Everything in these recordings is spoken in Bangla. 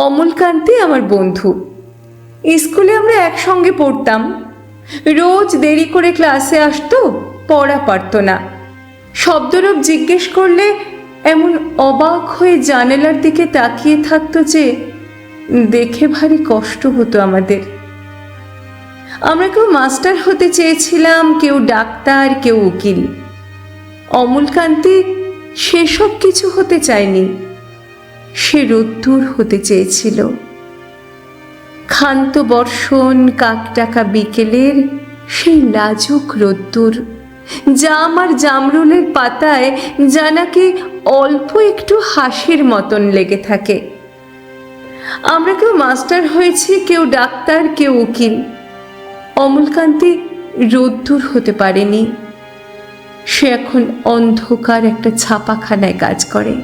অমলকান্তি আমার বন্ধু। স্কুলে আমরা একসঙ্গে পড়তাম। রোজ দেরি করে ক্লাসে আসতো, পড়া পারতো না। শব্দরূপ জিজ্ঞেস করলে এমন অবাক হয়ে জানালার দিকে তাকিয়ে থাকতো যে দেখে ভারী কষ্ট হতো আমাদের। আমরা কেউ মাস্টার হতে চেয়েছিলাম, কেউ ডাক্তার, কেউ উকিল। অমলকান্তি সেসব কিছু হতে চায়নি। সে রোদ্দুর হতে চেয়েছিল। ক্ষান্ত বর্ষণ, কাকডাকা বিকেলের সেই লাজুক রোদ্দুর, জাম আর জামরুলের পাতায় যা নাকি অল্প একটু হাসির মতন লেগে থাকে। আমরা কেউ মাস্টার হয়েছি, কেউ ডাক্তার, কেউ উকিল। অমলকান্তি রোদ্দুর হতে পারেনি। সে এখন অন্ধকার একটা ছাপাখানায় কাজ করে।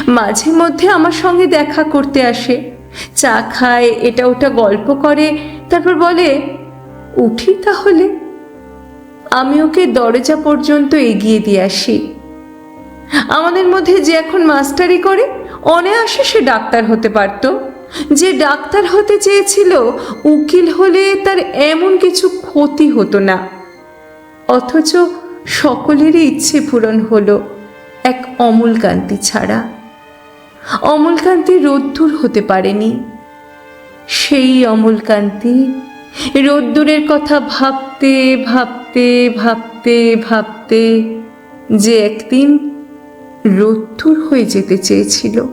মাঝে মধ্যে আমার সঙ্গে দেখা করতে আসে, চা খায়, এটা ওটা গল্প করে, তারপর বলে উঠি তাহলে। আমি ওকে দরজা পর্যন্ত এগিয়ে দিয়ে আসি। আমাদের মধ্যে যে এখন মাস্টারি করে, অনায়াসে সে ডাক্তার হতে পারত। যে ডাক্তার হতে চেয়েছিল, উকিল হলে তার এমন কিছু ক্ষতি হতো না। অথচ সকলেরই ইচ্ছে পূরণ হলো, এক অমলকান্তি ছাড়া। অমলকান্তি রোদ্দুর হতে পারেনি। সেই অমলকান্তি রোদ্দুরের কথা ভাবতে ভাবতে ভাবতে ভাবতে যে একদিন রোদ্দুর হয়ে যেতে চেয়েছিল।